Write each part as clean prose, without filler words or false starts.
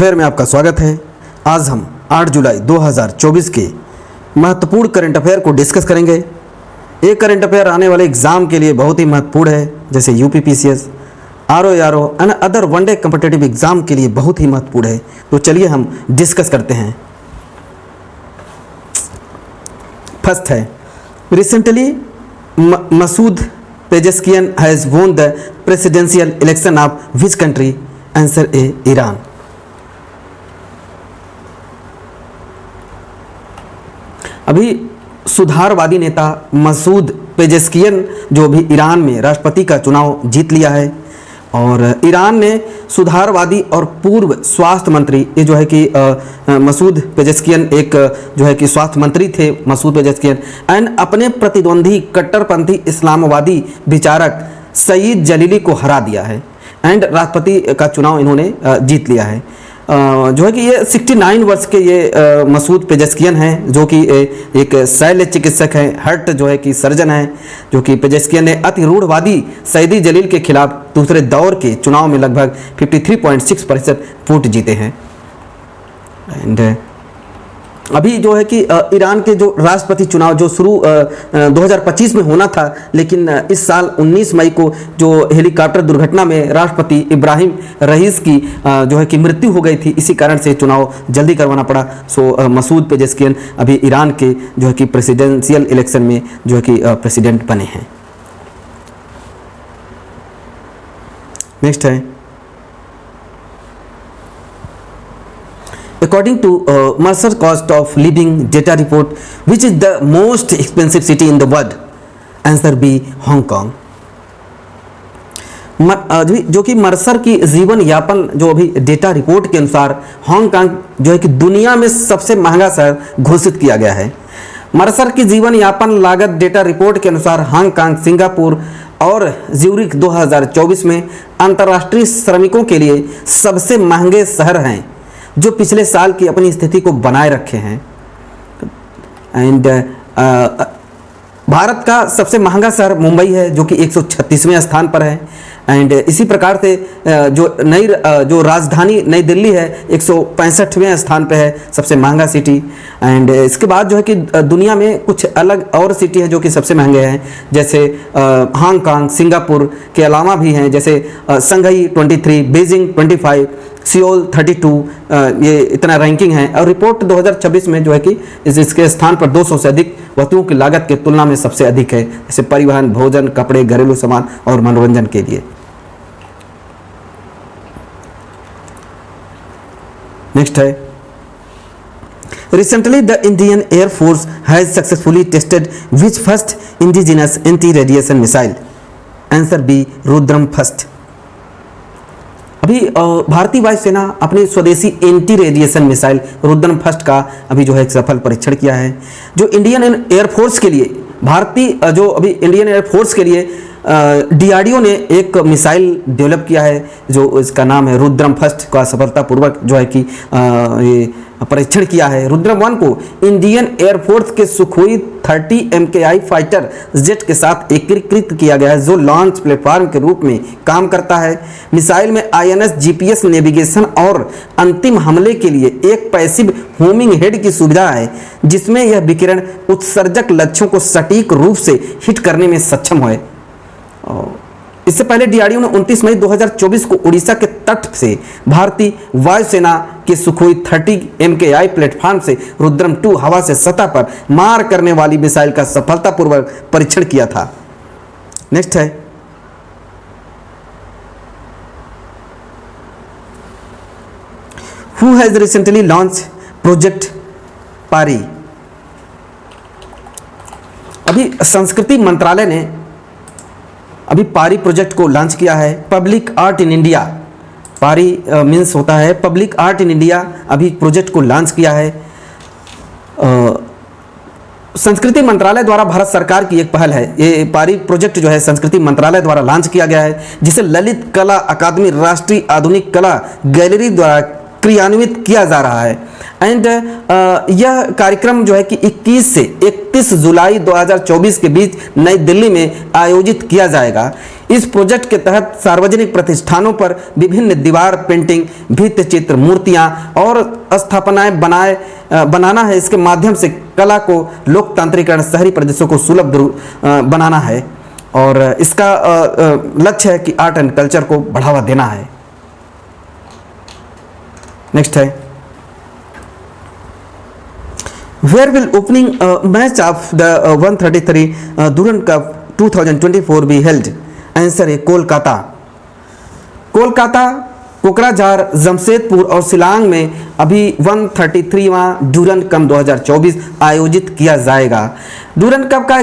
Affair में आपका स्वागत है। आज हम 8 जुलाई 2024 के महत्वपूर्ण करंट अफेयर को डिस्कस करेंगे। ये करंट अफेयर आने वाले एग्जाम के लिए बहुत ही महत्वपूर्ण है, जैसे UPPCS, RO and other one day competitive exam के लिए बहुत ही महत्वपूर्ण है। तो चलिए हम डिस्कस करते हैं। फर्स्ट है, recently Masoud Pezeshkian has won the presidential election of which country? Answer A, Iran. अभी सुधारवादी नेता मसूद पेजेस्कियन जो अभी ईरान में राष्ट्रपति का चुनाव जीत लिया है, और ईरान ने सुधारवादी और पूर्व स्वास्थ्य मंत्री, ये जो है कि मसूद पेजेस्कियन एक जो है कि स्वास्थ्य मंत्री थे मसूद पेजेस्कियन, एंड अपने प्रतिद्वंदी कट्टरपंथी इस्लामवादी विचारक सईद जलीली को हरा दिया है एंड राष्ट्रपति का चुनाव इन्होंने जीत लिया है। जो है कि ये 69 वर्ष के ये मसूद पेजेस्कियन हैं, जो कि एक शल्य चिकित्सक हैं, हार्ट जो है कि सर्जन हैं, जो कि पेजेस्कियन ने अति रूढ़वादी सईदी जलील के खिलाफ दूसरे दौर के चुनाव में लगभग 53.6% वोट जीते हैं। एंड अभी जो है कि ईरान के जो राष्ट्रपति चुनाव जो शुरू 2025 में होना था, लेकिन इस साल 19 मई को जो हेलीकॉप्टर दुर्घटना में राष्ट्रपति इब्राहिम रईस की जो है कि मृत्यु हो गई थी, इसी कारण से चुनाव जल्दी करवाना पड़ा। सो मसूद पेजेस्कियन अभी ईरान के जो है कि प्रेसिडेंशियल इलेक्शन में जो है कि प्रेसिडेंट बने हैं। नेक्स्ट है, according to Mercer cost of living data report, which is the most expensive city in the world? Answer B, Hong Kong। जो कि मर्सर की जीवन यापन जो अभी डेटा रिपोर्ट के अनुसार हांगकांग जो है कि दुनिया में सबसे महंगा शहर घोषित किया गया है। मर्सर की जीवन यापन लागत डेटा रिपोर्ट के अनुसार हांगकांग, सिंगापुर और ज्यूरिख 2024 में अंतर्राष्ट्रीय श्रमिकों के लिए सबसे महंगे शहर हैं, जो पिछले साल की अपनी स्थिति को बनाए रखे हैं। एंड भारत का सबसे महंगा शहर मुंबई है, जो कि 136वें स्थान पर है। एंड इसी प्रकार से जो राजधानी नई दिल्ली है 165वें स्थान पे है, सबसे महंगा सिटी। एंड इसके बाद जो है कि दुनिया में कुछ अलग और सिटी हैं जो कि सबसे महंगे हैं, जैसे हांगकांग, सिंगापुर के अलावा भी हैं, जैसे संघई 23, बीजिंग 25, सियोल 32, ये इतना रैंकिंग है। और रिपोर्ट 2026 में जो है कि इसके स्थान पर 200 से अधिक वस्तुओं की लागत के तुलना में सबसे अधिक है, जैसे परिवहन, भोजन, कपड़े, घरेलू सामान और मनोरंजन के लिए। नेक्स्ट है, recently the Indian air force has successfully tested which first indigenous anti radiation missile? Answer B, Rudram first. अभी भारतीय वायुसेना अपनी स्वदेशी anti radiation missile Rudram first का अभी जो है सफल परीक्षण किया है। जो इंडियन एयरफोर्स के लिए भारतीय जो अभी इंडियन एयरफोर्स के लिए डीआरडीओ ने एक मिसाइल डेवलप किया है, जो इसका नाम है रुद्रम फर्स्ट का सफलतापूर्वक जो है कि ये परीक्षण किया है। रुद्रम 1 को इंडियन एयरफोर्स के सुखोई 30 MKI फाइटर जेट के साथ एकीकृत किया गया है, जो लॉन्च प्लेटफॉर्म के रूप में काम करता है। मिसाइल में INS GPS नेविगेशन और अंतिम हमले के लिए एक पैसिव होमिंग हेड की सुविधा है, जिसमें यह विकिरण उत्सर्जक लक्ष्यों को सटीक रूप से हिट करने में सक्षम है। इससे पहले डीआरडीओ ने 29 मई 2024 को उड़ीसा के तट से भारतीय वायुसेना के सुखोई 30 MKI प्लेटफॉर्म से रुद्रम 2 हवा से सतह पर मार करने वाली मिसाइल का सफलतापूर्वक परीक्षण किया था। नेक्स्ट है, who has recently launch project पारी? अभी संस्कृति मंत्रालय ने अभी पारी प्रोजेक्ट को लॉन्च किया है। पब्लिक आर्ट इन इंडिया, पारी मीन्स होता है पब्लिक आर्ट इन इंडिया, अभी प्रोजेक्ट को लॉन्च किया है। संस्कृति मंत्रालय द्वारा भारत सरकार की एक पहल है। ये पारी प्रोजेक्ट जो है संस्कृति मंत्रालय द्वारा लॉन्च किया गया है, जिसे ललित कला अकादमी राष्ट्रीय आधुनिक कला गैलरी द्वारा क्रियान्वित किया जा रहा है। एंड यह कार्यक्रम जो है कि 21 से 31 जुलाई 2024 के बीच नई दिल्ली में आयोजित किया जाएगा। इस प्रोजेक्ट के तहत सार्वजनिक प्रतिष्ठानों पर विभिन्न दीवार पेंटिंग, भित्ति चित्र, मूर्तियां और स्थापनाएं बनाना है। इसके माध्यम से कला को लोकतांत्रिकरण, शहरी प्रदेशों को सुलभ बनाना है और इसका लक्ष्य है कि आर्ट एंड कल्चर को बढ़ावा देना है। नेक्स्ट है, where will opening match of the 133 Durand cup 2024 be held? Answer है कोलकाता। कोलकाता, कोकराझार, जमशेदपुर और शिलांग में अभी 133वां डूरंड कप 2024 आयोजित किया जाएगा। डूरंड कप का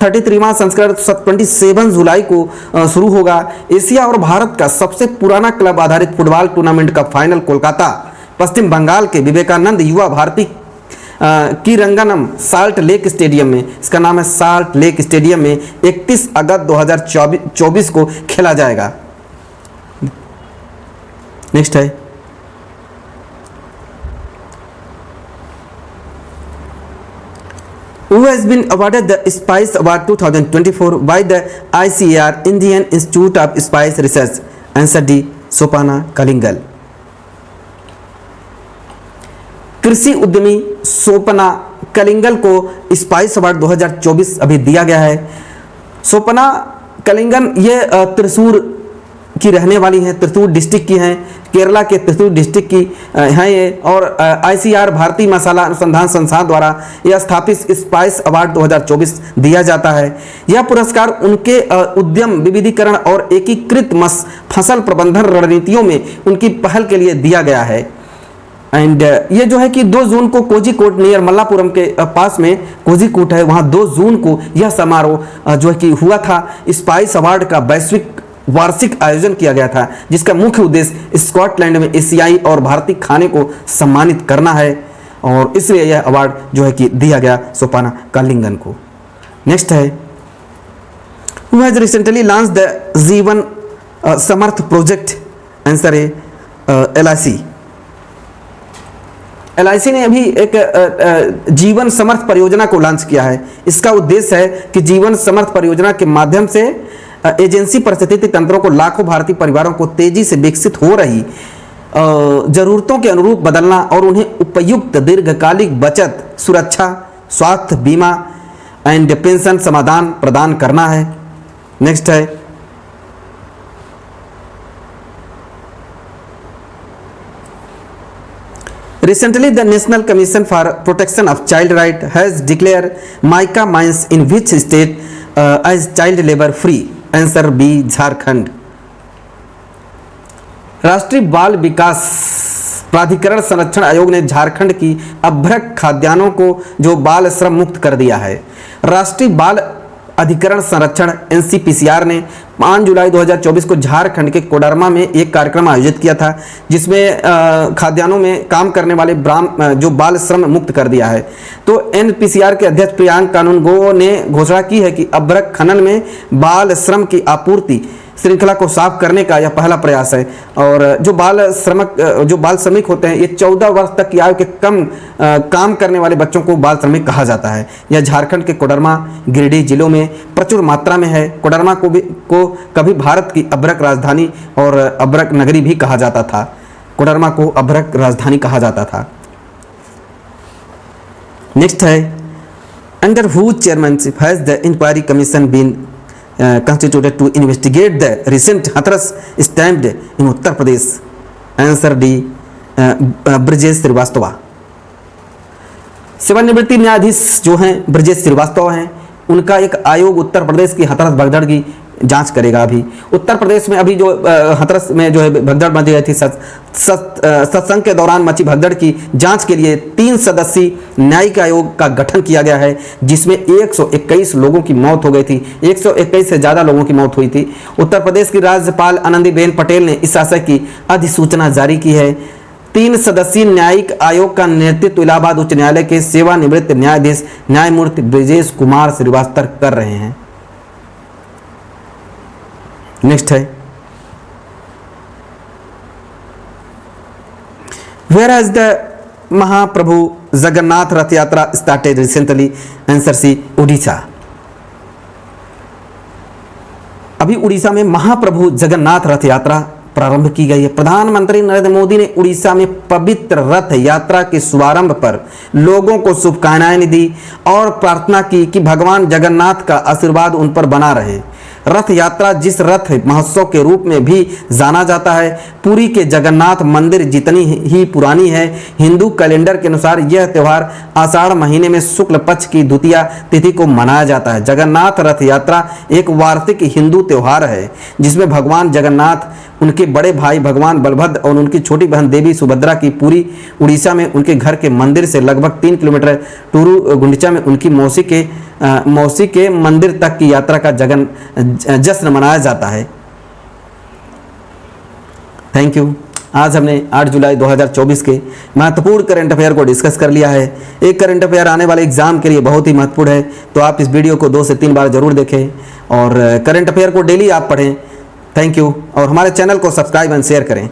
33वां संस्करण 27 जुलाई को शुरू होगा। एशिया और भारत का सबसे पुराना क्लब आधारित फुटबॉल टूर्नामेंट का फाइनल कोलकाता, पश्चिम बंगाल के विवेकानंद युवा भारती की रंगनम साल्ट लेक स्टेडियम में, इसका नाम है साल्ट लेक स्टेडियम में 31 अगस्त 2024 को खेला जाएगा। नेक्स्ट है, who has been awarded the Spice Award 2024 by the ICAR Indian Institute of Spice Research? Answer D, Sopana Kalingal. कृषि उद्यमी सोपना कलिंगल को स्पाइस अवार्ड 2024 अभी दिया गया है। सोपना कलिंगन ये त्रिशूर की रहने वाली हैं, त्रिशूर डिस्ट्रिक्ट की हैं, केरला के त्रिशूर डिस्ट्रिक्ट की हैं ये, और ICAR भारतीय मसाला अनुसंधान संस्थान द्वारा यह स्थापित स्पाइस अवार्ड 2024 दिया जाता है। यह पुरस्कार उनके उद्यम विविधीकरण और एकीकृत फसल प्रबंधन रणनीतियों में उनकी पहल के लिए दिया गया है। एंड ये जो है कि 2 जून को कोझिकोड नियर मल्लापुरम के पास में कोझिकोड है, वहाँ 2 जून को यह समारोह जो है कि हुआ था। स्पाइस अवार्ड का वैश्विक वार्षिक आयोजन किया गया था, जिसका मुख्य उद्देश्य स्कॉटलैंड में एशियाई और भारतीय खाने को सम्मानित करना है और इसलिए यह अवार्ड जो है कि दिया गया सोपाना कलिंगन को। नेक्स्ट है, who has recently launch the जीवन समर्थ प्रोजेक्ट? आंसर है LIC। LIC ने अभी एक जीवन समर्थ परियोजना को लॉन्च किया है। इसका उद्देश्य है कि जीवन समर्थ परियोजना के माध्यम से एजेंसी परिस्थिति तंत्रों को लाखों भारतीय परिवारों को तेजी से विकसित हो रही जरूरतों के अनुरूप बदलना और उन्हें उपयुक्त दीर्घकालिक बचत, सुरक्षा, स्वास्थ्य बीमा एंड पेंशन समाधान प्रदान करना है। नेक्स्ट है, recently the National Commission for Protection of Child Rights has declared Mica mines in which state as child labor free? Answer B, Jharkhand. राष्ट्रीय बाल विकास प्राधिकरण संरक्षण आयोग ने झारखंड की अभ्रक खाद्यान्नों को जो बाल श्रम मुक्त कर दिया है। राष्ट्रीय बाल अधिकरण संरक्षण NCPCR ने 5 जुलाई 2024 को झारखंड के कोडरमा में एक कार्यक्रम आयोजित किया था, जिसमें खाद्यान्नों में काम करने वाले जो बाल श्रम मुक्त कर दिया है। तो NPCR के अध्यक्ष प्रियांक कानूनगो ने घोषणा की है कि अभ्रक खनन में बाल श्रम की आपूर्ति श्रृंखला को साफ करने का यह पहला प्रयास है। और जो बाल श्रमिक होते हैं, ये 14 वर्ष तक की आयु के कम काम करने वाले बच्चों को बाल श्रमिक कहा जाता है। यह झारखंड के कोडरमा, गिरिडीह जिलों में प्रचुर मात्रा में है। कोडरमा को कभी भारत की अभ्रक राजधानी और अभ्रक नगरी भी कहा जाता था। कोडरमा को अभ्रक राजधानी कहा जाता था। नेक्स्ट है, under whose chairmanship has the inquiry commission been constituted to investigate the recent Hathras stamped in Uttar Pradesh? Answer D, Brajesh Srivastava. सेवानिवृत्ति न्यायाधीश जो हैं ब्रजेश श्रीवास्तव हैं, उनका एक आयोग उत्तर प्रदेश की हाथरस भगदड़ की जांच करेगा। अभी उत्तर प्रदेश में अभी जो हाथरस में जो है भगदड़ मची गई थी, सत्संग के दौरान मची भगदड़ की जांच के लिए 3 सदस्यीय न्यायिक आयोग का गठन किया गया है, जिसमें 121 लोगों की मौत हो गई थी। 121 से ज़्यादा लोगों की मौत हुई थी। उत्तर प्रदेश की राज्यपाल आनंदीबेन पटेल ने इस आशय की अधिसूचना जारी की है। 3 सदस्यीय न्यायिक आयोग का नेतृत्व इलाहाबाद उच्च न्यायालय के सेवानिवृत्त न्यायाधीश न्यायमूर्ति ब्रजेश कुमार श्रीवास्तव कर रहे हैं। नेक्स्ट है, where has the Mahaprabhu Jagannath Rath Yatra started recently? Answer C, Orissa. अभी उड़ीसा में महाप्रभु जगन्नाथ रथ यात्रा प्रारंभ की गई है। प्रधानमंत्री नरेंद्र मोदी ने उड़ीसा में पवित्र रथ यात्रा के शुभारंभ पर लोगों को शुभकामनाएं दी और प्रार्थना की कि भगवान जगन्नाथ का आशीर्वाद उन पर बना रहे। रथ यात्रा, जिस रथ महोत्सव के रूप में भी जाना जाता है, पुरी के जगन्नाथ मंदिर जितनी ही पुरानी है। हिंदू कैलेंडर के अनुसार यह त्यौहार आषाढ़ महीने में शुक्ल पक्ष की द्वितीया तिथि को मनाया जाता है। जगन्नाथ रथ यात्रा एक वार्षिक हिंदू त्यौहार है जिसमें भगवान जगन्नाथ, उनके बड़े भाई भगवान बलभद्र और उनकी छोटी बहन देवी सुभद्रा की पूरी उड़ीसा में उनके घर के मंदिर से लगभग 3 किलोमीटर टूरू गुंडीचा में उनकी मौसी के मंदिर तक की यात्रा का जश्न मनाया जाता है। Thank you. आज हमने 8 जुलाई 2024 के महत्वपूर्ण करंट अफेयर को डिस्कस कर लिया है। एक करंट अफेयर आने वाले एग्जाम के लिए बहुत ही महत्वपूर्ण है, तो आप इस वीडियो को 2 से 3 बार जरूर देखें और करंट अफेयर को डेली आप पढ़ें। Thank you. और हमारे चैनल को सब्सक्राइब एंड शेयर करें।